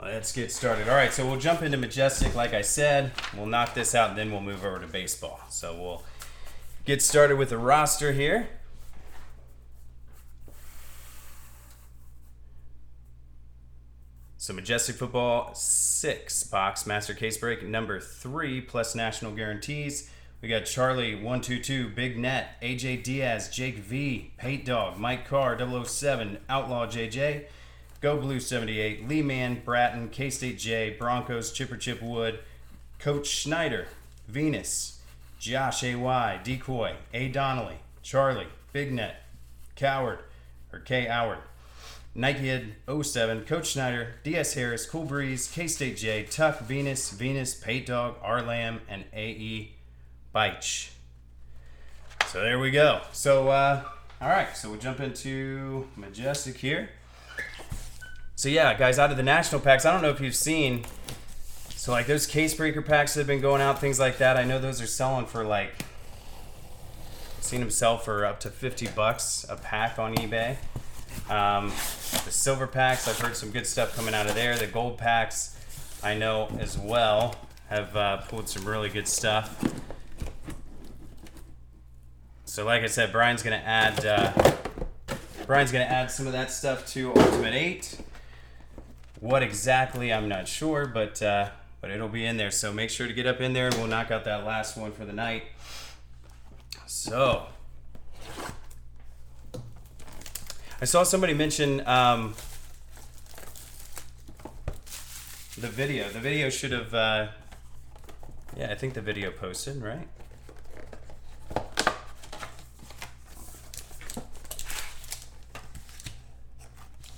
Let's get started. All right, so we'll jump into Majestic like I said. We'll knock this out and then we'll move over to baseball. So we'll get started with the roster here. So Majestic Football 6 box master case break number 3 plus national guarantees. We got Charlie 122, Big Net, AJ Diaz, Jake V, Pate Dog, Mike Carr 007, Outlaw JJ, Go Blue 78, Lee Man, Bratton, K-State J, Broncos, Chipper Chip Wood, Coach Schneider, Venus, Josh AY, Decoy, A Donnelly, Charlie, Big Net, Coward, or K Howard, Nike Head 07, Coach Schneider, DS Harris, Cool Breeze, K-State J, Tuck, Venus, Pate Dog, R Lamb, and AE Beich. So there we go. So, all right, so we'll jump into Majestic here. So yeah, guys, out of the national packs, I don't know if you've seen, so like those case breaker packs that have been going out, things like that, I know those are selling for like, I've seen them sell for up to $50 a pack on eBay. The silver packs, I've heard some good stuff coming out of there. The gold packs, I know as well, have pulled some really good stuff. So like I said, Brian's gonna add some of that stuff to Ultimate 8. What exactly, I'm not sure, but it'll be in there. So make sure to get up in there, and we'll knock out that last one for the night. So I saw somebody mention the video. The video should have, yeah, I think the video posted, right?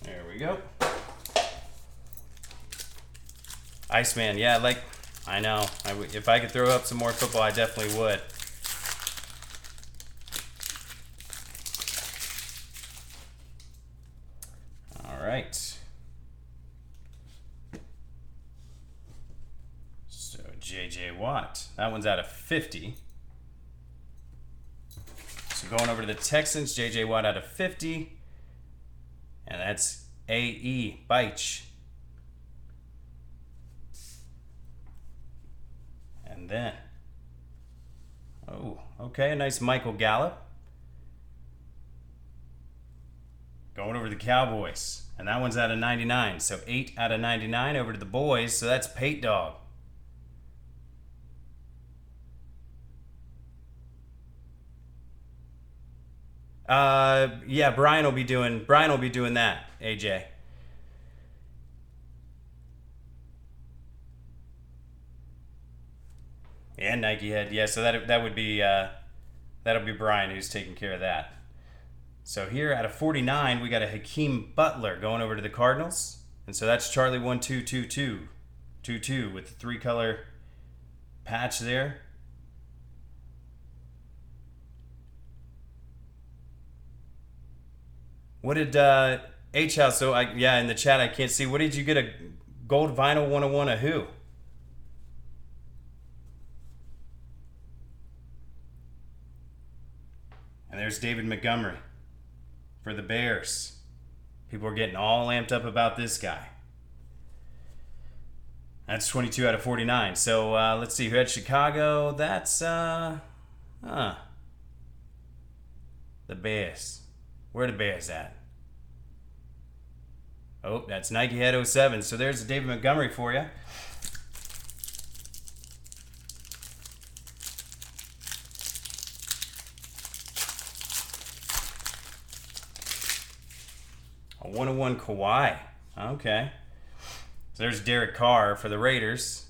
There we go. Iceman, yeah, like, I know. If I could throw up some more football, I definitely would. All right. So, JJ Watt. That one's out of 50. So, going over to the Texans, JJ Watt out of 50. And that's AE Beich. And then, oh, okay, a nice Michael Gallup. Going over to the Cowboys. And that one's out of 99. So 8 out of 99 over to the boys. So that's Pate Dog. Yeah, Brian will be doing that, AJ. And Nike Head, yeah. So that would be that'll be Brian who's taking care of that. So here out of 49, we got a Hakeem Butler going over to the Cardinals, and so that's Charlie 1222 with the 3-color patch there. What did H House? So yeah, in the chat I can't see. What did you get a gold vinyl 101 of who? And there's David Montgomery for the Bears. People are getting all amped up about this guy. That's 22 out of 49. So let's see, who had Chicago? That's the Bears. Where are the Bears at? Oh, that's Nike Head 07. So there's David Montgomery for you. A 101 Kawhi. Okay. So there's Derek Carr for the Raiders.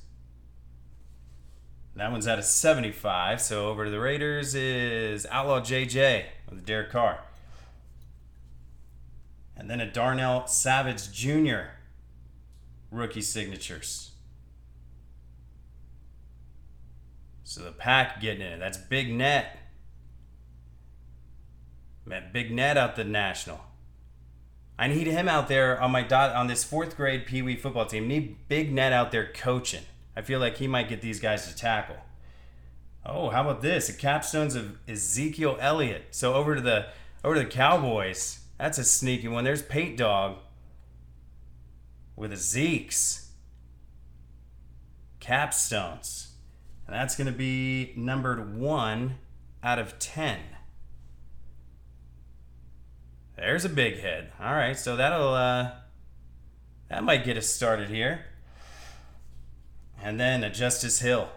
That one's out of 75. So over to the Raiders is Outlaw JJ with Derek Carr. And then a Darnell Savage Jr. rookie signatures. So the pack getting in it. That's Big Net. Met Big Net out the National. I need him out there on on this 4th grade Pee Wee football team. Need Big Net out there coaching. I feel like he might get these guys to tackle. Oh, how about this? The capstones of Ezekiel Elliott. So over to the Cowboys. That's a sneaky one. There's Pate Dog with a Zeke's. Capstones. And that's going to be numbered 1 out of 10. There's a big hit. All right, so that might get us started here. And then a Justice Hill.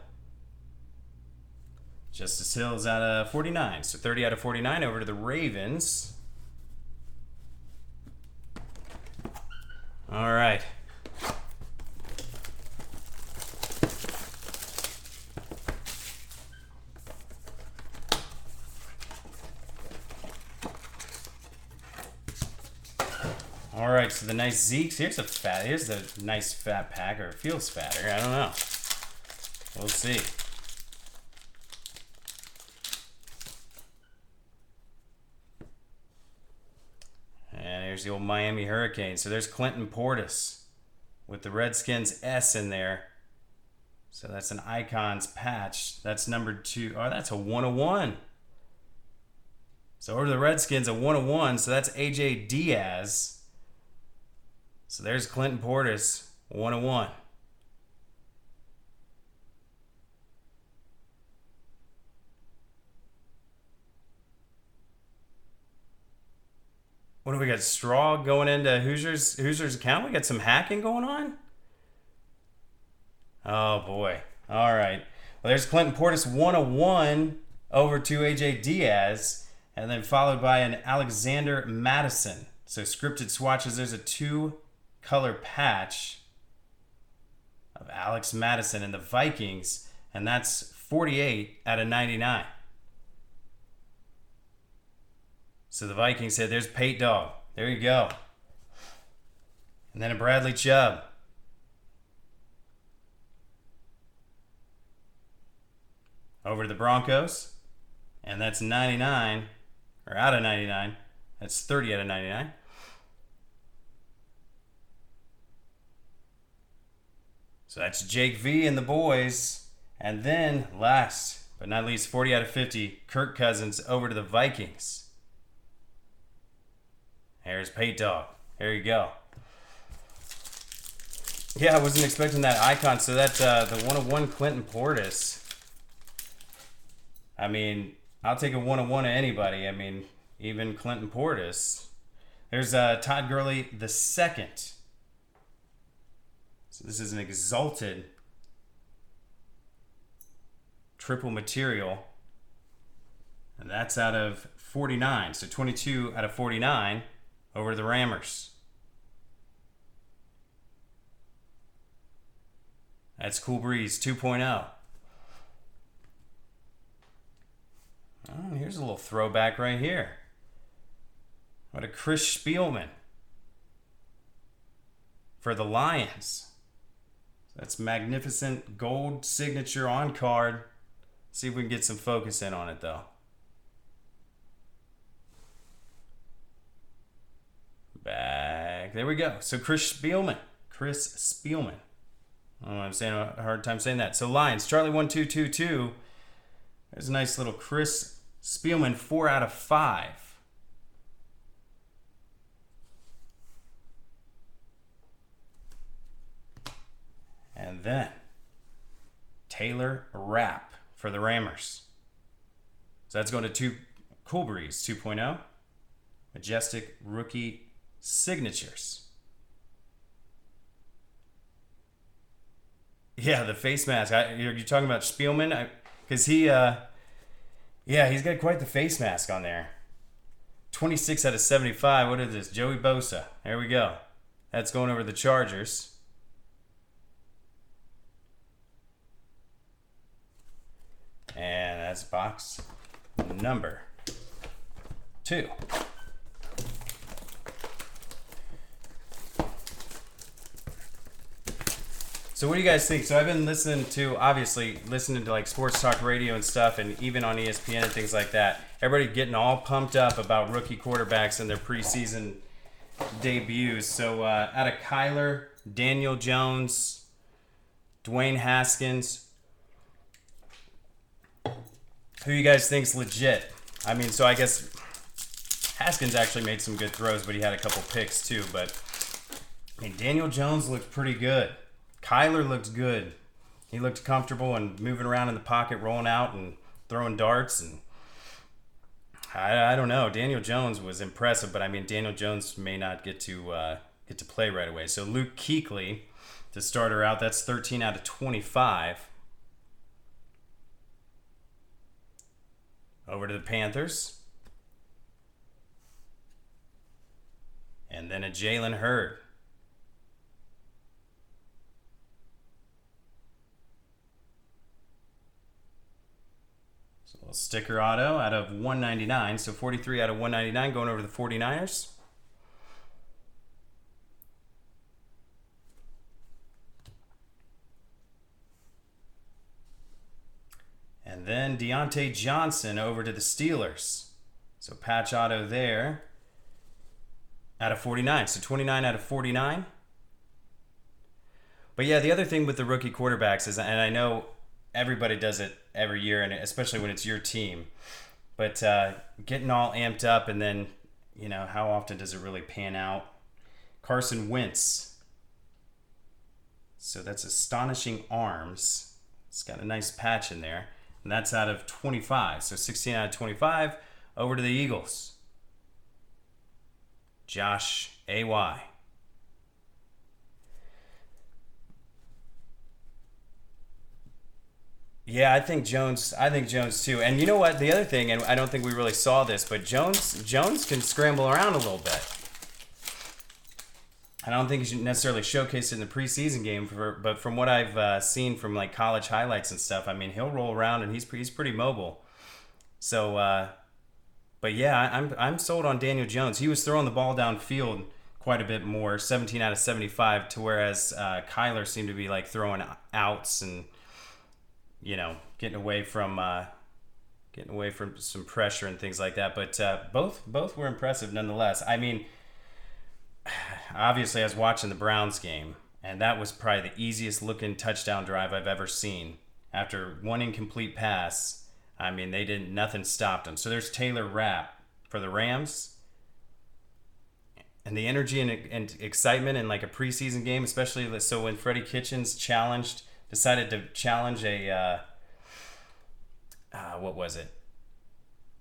Justice Hill is out of 49. So 30 out of 49 over to the Ravens. All right. All right, so the nice Zeeks. Here's a nice fat pack, or it feels fatter. I don't know. We'll see. And here's the old Miami Hurricanes. So there's Clinton Portis with the Redskins S in there. So that's an Icons patch. That's numbered 2. Oh, that's a 101. So over to the Redskins, a 101. So that's AJ Diaz. So there's Clinton Portis, 101. What do we got? Straw going into Hoosiers account? We got some hacking going on? Oh boy. All right. Well, there's Clinton Portis, 101 over to AJ Diaz, and then followed by an Alexander Madison. So scripted swatches, there's a 2-color patch of Alex Madison and the Vikings, and that's 48 out of 99. So the Vikings said, there's Pate Dog. There you go. And then a Bradley Chubb. Over to the Broncos. And that's 99, or out of 99. That's 30 out of 99. So that's Jake V and the boys. And then, last but not least, 40 out of 50, Kirk Cousins over to the Vikings. There's Pate Dog. There you go. Yeah, I wasn't expecting that icon. So that's the 101 Clinton Portis. I mean, I'll take a 101 to anybody. I mean, even Clinton Portis. There's Todd Gurley the second. So this is an exalted triple material. And that's out of 49. So 22 out of 49 over to the Rammers. That's Cool Breeze 2.0. Oh, here's a little throwback right here. What a Chris Spielman for the Lions. That's magnificent gold signature on card. See if we can get some focus in on it though. Back. There we go. So Chris Spielman. Oh, I'm saying a hard time saying that. So Lions, Charlie 1222. There's a nice little Chris Spielman, 4 out of 5. And then Taylor Rapp for the Rammers. So that's going to Cool Breeze 2.0. Majestic rookie signatures. Yeah, the face mask. You're talking about Spielman? Because he's got quite the face mask on there. 26 out of 75. What is this? Joey Bosa. There we go. That's going over the Chargers. And that's box number 2. So what do you guys think? So I've been listening to like sports talk radio and stuff, and even on ESPN and things like that. Everybody getting all pumped up about rookie quarterbacks and their preseason debuts. So out of Kyler, Daniel Jones, Dwayne Haskins, who you guys think's legit? I mean, so I guess Haskins actually made some good throws, but he had a couple picks too. But I mean, Daniel Jones looked pretty good. Kyler looks good. He looked comfortable and moving around in the pocket, rolling out and throwing darts. And I don't know. Daniel Jones was impressive, but I mean, Daniel Jones may not get to play right away. So Luke Kuechly to start her out. That's 13 out of 25. Over to the Panthers. And then a Jalen Hurd. So a little sticker auto out of 199. So 43 out of 199 going over to the 49ers. And then Deontay Johnson over to the Steelers. So patch auto there out of 49. So 29 out of 49. But yeah, the other thing with the rookie quarterbacks is, and I know everybody does it every year, and especially when it's your team, but getting all amped up and then, you know, how often does it really pan out? Carson Wentz. So that's Astonishing Arms. It's got a nice patch in there. And that's out of 25. So 16 out of 25. Over to the Eagles. Josh A.Y. Yeah, I think Jones too. And you know what? The other thing, and I don't think we really saw this, but Jones can scramble around a little bit. I don't think he should necessarily showcase it in the preseason game, but from what I've seen from like college highlights and stuff, I mean, he'll roll around and he's pretty mobile. So, but yeah, I'm sold on Daniel Jones. He was throwing the ball downfield quite a bit more, 17 out of 75, to whereas Kyler seemed to be like throwing outs and, you know, getting away from some pressure and things like that. But both were impressive nonetheless. I mean, obviously I was watching the Browns game, and that was probably the easiest looking touchdown drive I've ever seen. After one incomplete pass, I mean, nothing stopped them. So there's Taylor Rapp for the Rams. And the energy and excitement in like a preseason game, especially so when Freddie Kitchens decided to challenge a, what was it?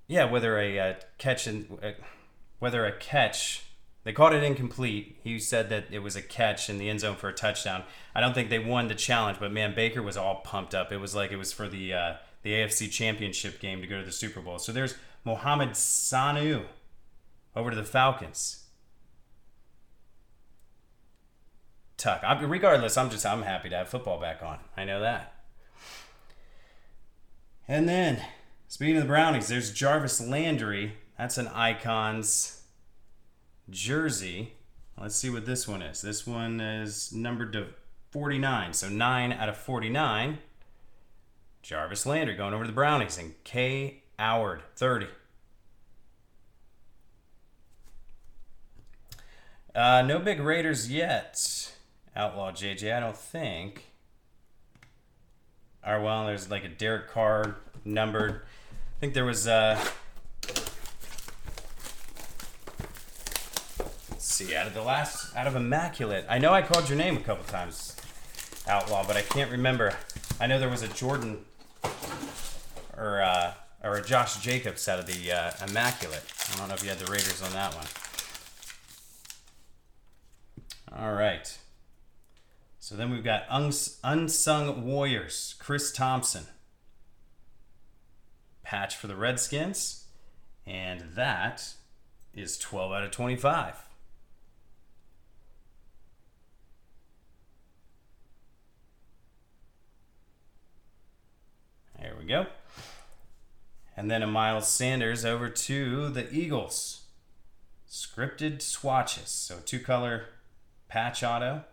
Yeah, whether a catch, they called it incomplete. He said that it was a catch in the end zone for a touchdown. I don't think they won the challenge, but man, Baker was all pumped up. It was like it was for the AFC Championship game to go to the Super Bowl. So there's Mohamed Sanu over to the Falcons. Tuck. Regardless, I'm happy to have football back on. I know that. And then, speaking of the Brownies, there's Jarvis Landry. That's an Icons jersey. Let's see what this one is. This one is numbered to 49. So 9 out of 49. Jarvis Landry going over to the Brownies. And K. Howard, 30. No big Raiders yet. Outlaw JJ, I don't think. Or, well, there's like a Derek Carr numbered. I think there was, let's see, out of Immaculate. I know I called your name a couple times, Outlaw, but I can't remember. I know there was a Jordan or a Josh Jacobs out of the Immaculate. I don't know if you had the Raiders on that one. All right. So then we've got Unsung Warriors, Chris Thompson. Patch for the Redskins. And that is 12 out of 25. There we go. And then a Miles Sanders over to the Eagles. Scripted swatches. So 2-color patch auto.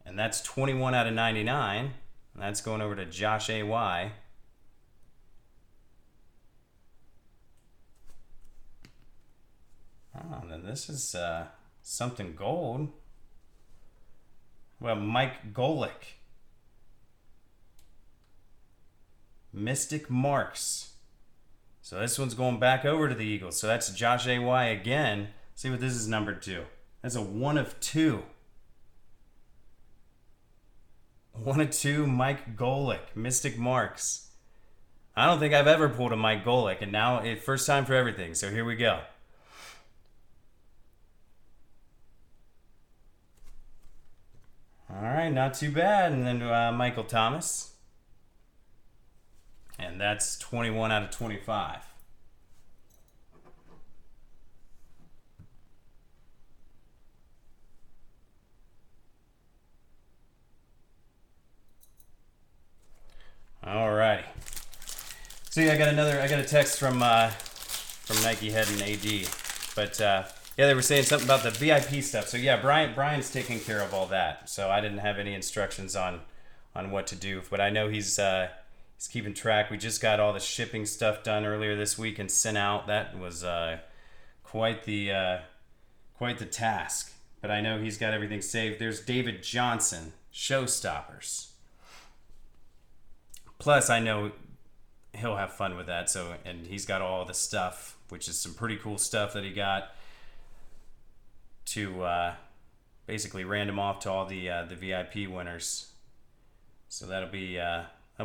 And that's 21 out of 99. And that's going over to Josh A.Y. Oh, then this is something gold. Well, Mike Golick. Mystic Marks. So this one's going back over to the Eagles. So that's Josh A.Y. again. See what this is numbered to. That's a 1 of 2. 1 of 2, Mike Golick, Mystic Marks. I don't think I've ever pulled a Mike Golick, and now it's first time for everything, so here we go. All right, not too bad. And then Michael Thomas. And that's 21 out of 25. All righty. So yeah, I got a text from Nike Head and AD, but yeah, they were saying something about the VIP stuff. So yeah, Brian's taking care of all that. So I didn't have any instructions on what to do, but I know he's keeping track. We just got all the shipping stuff done earlier this week and sent out. That was quite the task. But I know he's got everything saved. There's David Johnson, Showstoppers. Plus, I know he'll have fun with that. So, and he's got all the stuff, which is some pretty cool stuff that he got to basically random off to all the VIP winners. So that'll be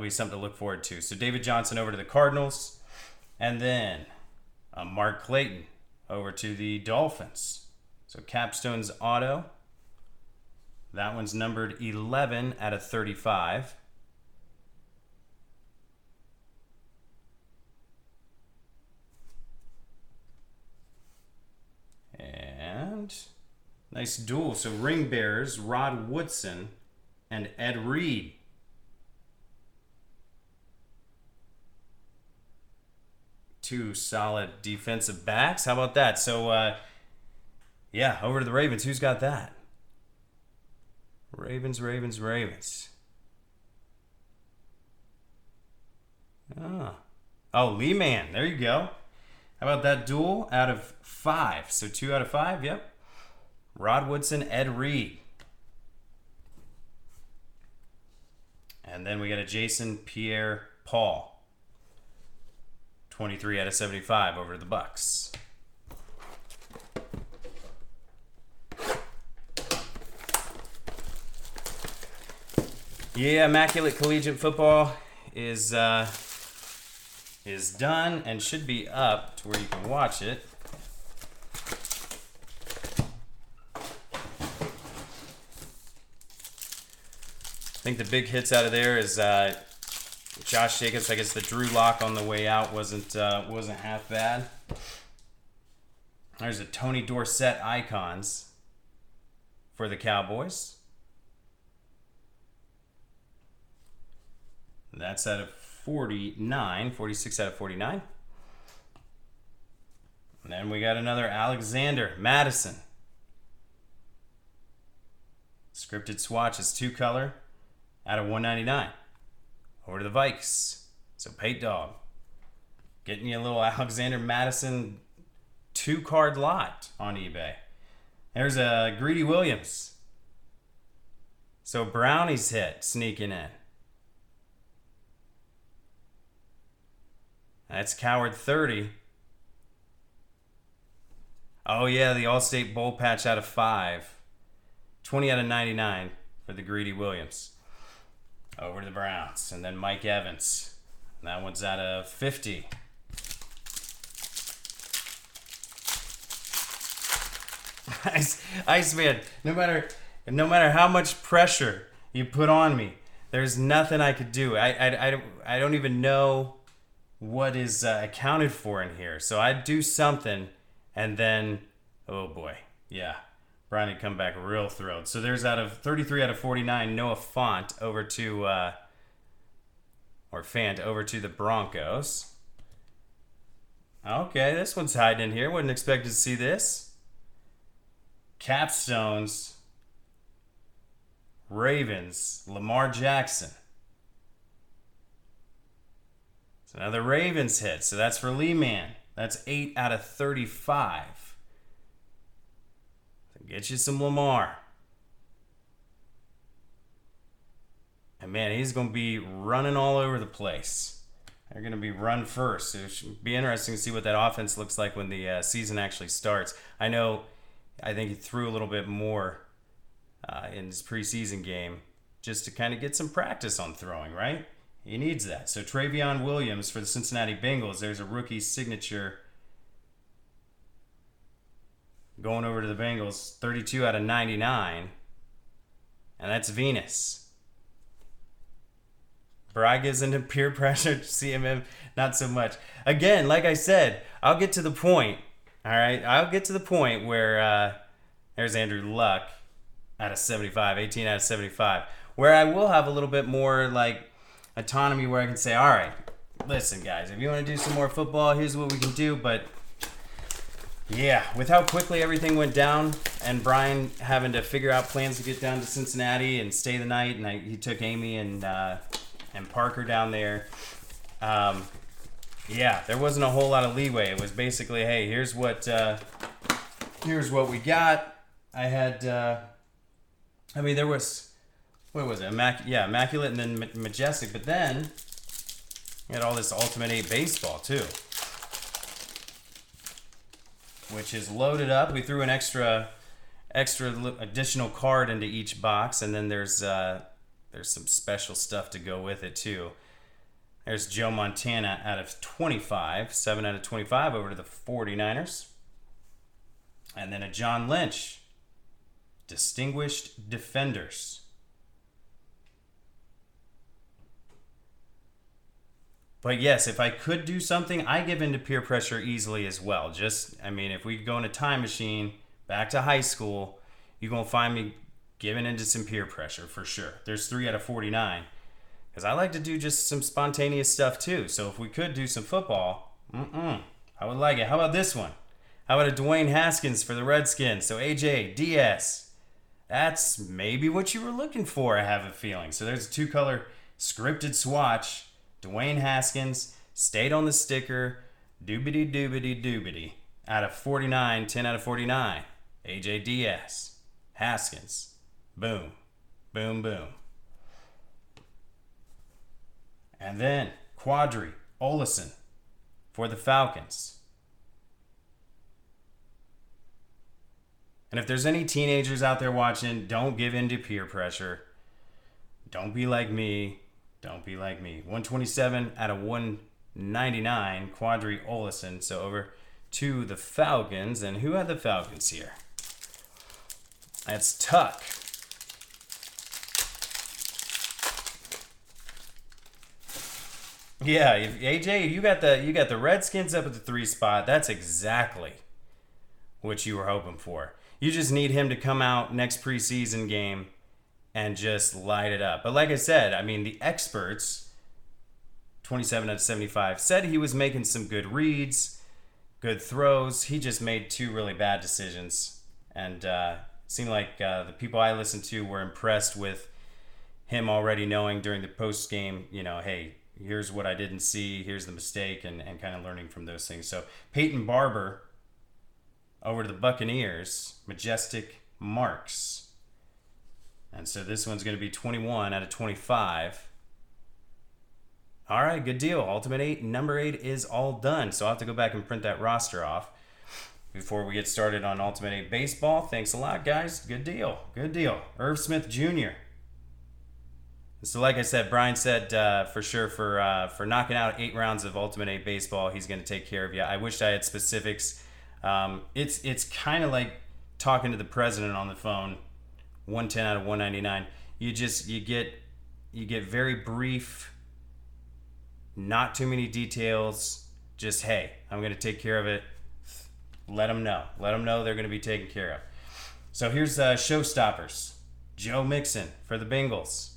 something to look forward to. So David Johnson over to the Cardinals, and then Mark Clayton over to the Dolphins. So Capstone's auto. That one's numbered 11 out of 35. And nice duel. So ring bearers, Rod Woodson and Ed Reed. Two solid defensive backs. How about that? So, yeah, over to the Ravens. Who's got that? Ravens. Oh, Lee Man. There you go. How about that duel out of 5? So 2 out of 5, yep. Rod Woodson, Ed Reed. And then we got a Jason Pierre-Paul. 23 out of 75 over to the Bucks. Yeah, Immaculate Collegiate Football is done and should be up to where you can watch it. I think the big hits out of there is Josh Jacobs. I guess the Drew Lock on the way out wasn't half bad. There's a Tony Dorsett Icons for the Cowboys. That's out of 49, 46 out of 49. And then we got another Alexander Madison. Scripted swatch is 2-color out of 199. Over to the Vikes. So Pate Dog. Getting you a little Alexander Madison 2-card lot on eBay. There's a Greedy Williams. So Brownie's hit sneaking in. That's Coward 30. Oh yeah, the All-State Bowl patch out of 5. 20 out of 99 for the Greedy Williams. Over to the Browns. And then Mike Evans. That one's out of 50. Iceman, no matter how much pressure you put on me, there's nothing I could do. I don't even know what is accounted for in here. So I'd do something, and then, oh boy, yeah. Brian had come back real thrilled. So there's out of 33 out of 49, Noah Fant over to, Fant over to the Broncos. Okay, this one's hiding in here. Wouldn't expect to see this. Capstones, Ravens, Lamar Jackson. It's another Ravens hit. So that's for Lee Man. That's 8 out of 35. Get you some Lamar. And man, he's going to be running all over the place. They're going to be run first. So it should be interesting to see what that offense looks like when the season actually starts. I think he threw a little bit more in his preseason game just to kind of get some practice on throwing, right? He needs that. So Travion Williams for the Cincinnati Bengals. There's a rookie signature going over to the Bengals. 32 out of 99. And that's Venus. Bragas into peer pressure. CMM, not so much. Again, like I said, I'll get to the point. All right? I'll get to the point where there's Andrew Luck out of 75. 18 out of 75. Where I will have a little bit more, like, autonomy where I can say, all right, listen, guys, if you want to do some more football, here's what we can do. But yeah, with how quickly everything went down and Brian having to figure out plans to get down to Cincinnati and stay the night, and he took Amy and Parker down there. Yeah, there wasn't a whole lot of leeway. It was basically, hey, here's what we got. I had, there was, what was it? Immaculate and then Majestic. But then you had all this Ultimate 8 baseball too, which is loaded up. We threw an extra additional card into each box, and then there's some special stuff to go with it too. There's Joe Montana out of 25, 7 out of 25 over to the 49ers. And then a John Lynch, Distinguished Defenders. But yes, if I could do something, I give into peer pressure easily as well. If we go in a time machine back to high school, you're going to find me giving into some peer pressure for sure. There's 3 out of 49. Because I like to do just some spontaneous stuff too. So if we could do some football, I would like it. How about this one? How about a Dwayne Haskins for the Redskins? So AJ, DS. That's maybe what you were looking for, I have a feeling. So there's a 2-color scripted swatch. Dwayne Haskins stayed on the sticker. Doobity doobity doobity. Out of 49, 10 out of 49. AJ DS. Haskins. Boom. Boom, boom. And then Quadri Olison for the Falcons. And if there's any teenagers out there watching, don't give in to peer pressure. Don't be like me. Don't be like me. 127 out of 199, Quadri Olison. So over to the Falcons. And who had the Falcons here? That's Tuck. Yeah, AJ, you got the Redskins up at the 3 spot. That's exactly what you were hoping for. You just need him to come out next preseason game and just light it up. But like I said, the experts, 27 out of 75, said he was making some good reads, good throws. He just made 2 really bad decisions. And it seemed like the people I listened to were impressed with him already knowing during the post game, hey, here's what I didn't see, here's the mistake, and kind of learning from those things. So Peyton Barber over to the Buccaneers, Majestic Marks. And so this one's going to be 21 out of 25. All right, good deal. Ultimate 8, number 8 is all done. So I'll have to go back and print that roster off before we get started on Ultimate 8 Baseball. Thanks a lot, guys. Good deal. Good deal. Irv Smith Jr. So like I said, Brian said for sure for knocking out 8 rounds of Ultimate 8 Baseball, he's going to take care of you. I wish I had specifics. It's kind of like talking to the president on the phone. 110 out of 199. You get very brief, not too many details. Just, hey, I'm going to take care of it. Let them know. Let them know they're going to be taken care of. So here's Showstoppers. Joe Mixon for the Bengals.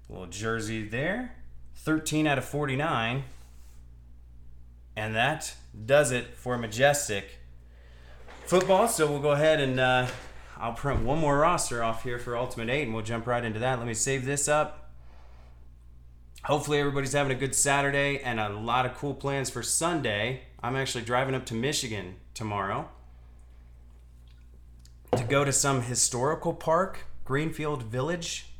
Little jersey there. 13 out of 49. And that does it for Majestic Football. So we'll go ahead and I'll print one more roster off here for Ultimate 8 and we'll jump right into that. Let me save this up. Hopefully everybody's having a good Saturday and a lot of cool plans for Sunday. I'm actually driving up to Michigan tomorrow to go to some historical park, Greenfield Village.